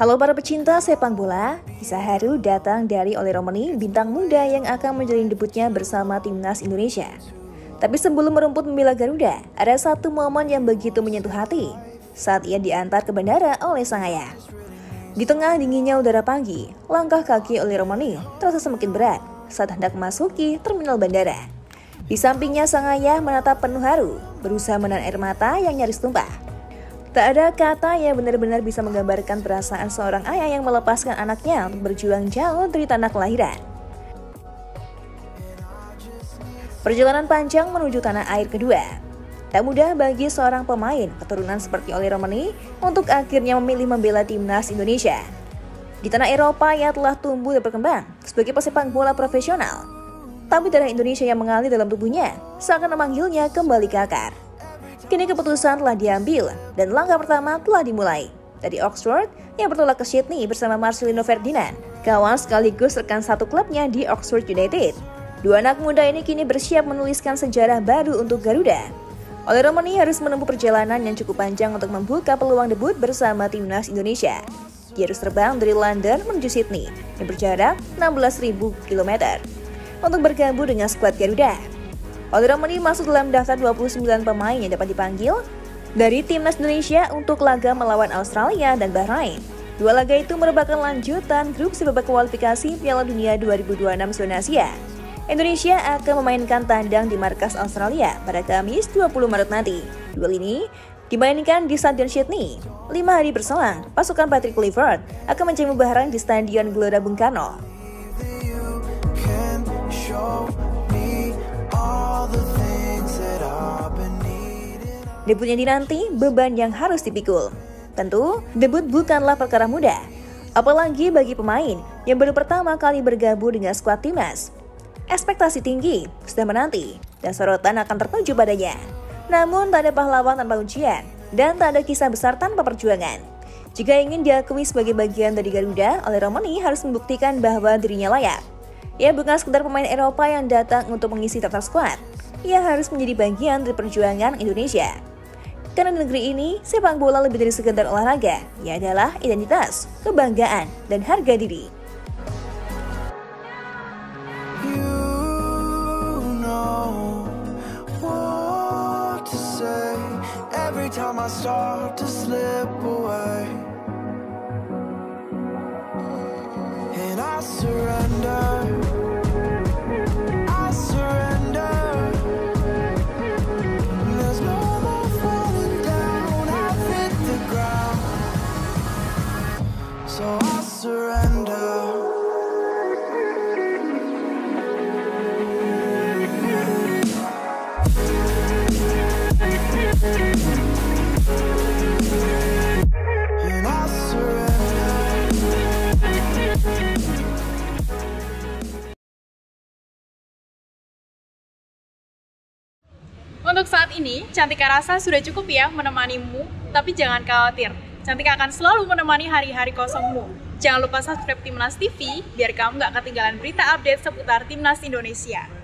Halo para pecinta sepak bola, kisah haru datang dari Oleh Romani, bintang muda yang akan menjalin debutnya bersama timnas Indonesia. Tapi sebelum merumput membela Garuda, ada satu momen yang begitu menyentuh hati saat ia diantar ke bandara oleh sang ayah. Di tengah dinginnya udara pagi, langkah kaki Oleh Romani terasa semakin berat saat hendak memasuki terminal bandara. Di sampingnya sang ayah menatap penuh haru, berusaha menahan air mata yang nyaris tumpah. Tak ada kata yang benar-benar bisa menggambarkan perasaan seorang ayah yang melepaskan anaknya untuk berjuang jauh dari tanah kelahiran. Perjalanan panjang menuju tanah air kedua. Tak mudah bagi seorang pemain keturunan seperti Oleh Romani untuk akhirnya memilih membela timnas Indonesia. Di tanah Eropa ia telah tumbuh dan berkembang sebagai pesepak bola profesional. Tapi darah Indonesia yang mengalir dalam tubuhnya seakan memanggilnya kembali ke akar. Kini keputusan telah diambil dan langkah pertama telah dimulai. Dari Oxford yang bertolak ke Sydney bersama Marcelino Ferdinand, kawan sekaligus rekan satu klubnya di Oxford United. Dua anak muda ini kini bersiap menuliskan sejarah baru untuk Garuda. Oleh Romani harus menempuh perjalanan yang cukup panjang untuk membuka peluang debut bersama timnas Indonesia. Dia harus terbang dari London menuju Sydney yang berjarak 16.000 km untuk bergabung dengan skuad Garuda. Oleh Romani masuk dalam daftar 29 pemain yang dapat dipanggil dari timnas Indonesia untuk laga melawan Australia dan Bahrain. Dua laga itu merupakan lanjutan grup C babak kualifikasi Piala Dunia 2026 zona Asia. Indonesia akan memainkan tandang di markas Australia pada Kamis 20 Maret nanti. Duel ini dimainkan di Stadion Sydney. 5 hari berselang, pasukan Patrick Kluivert akan menjamu Bahrain di Stadion Gelora Bung Karno. Debutnya dinanti, beban yang harus dipikul. Tentu, debut bukanlah perkara mudah. Apalagi bagi pemain yang baru pertama kali bergabung dengan skuad timnas. Ekspektasi tinggi sudah menanti dan sorotan akan tertuju padanya. Namun tak ada pahlawan tanpa ujian dan tak ada kisah besar tanpa perjuangan. Jika ingin diakui sebagai bagian dari Garuda, Oleh Romani harus membuktikan bahwa dirinya layak. Ia bukan sekedar pemain Eropa yang datang untuk mengisi daftar skuad. Ia harus menjadi bagian dari perjuangan Indonesia. Karena di negeri ini, sepak bola lebih dari sekedar olahraga. Ia adalah identitas, kebanggaan, dan harga diri. Untuk saat ini, Cantika rasa sudah cukup ya menemanimu, tapi jangan khawatir. Cantika akan selalu menemani hari-hari kosongmu. Jangan lupa subscribe Timnas TV, biar kamu gak ketinggalan berita update seputar Timnas Indonesia.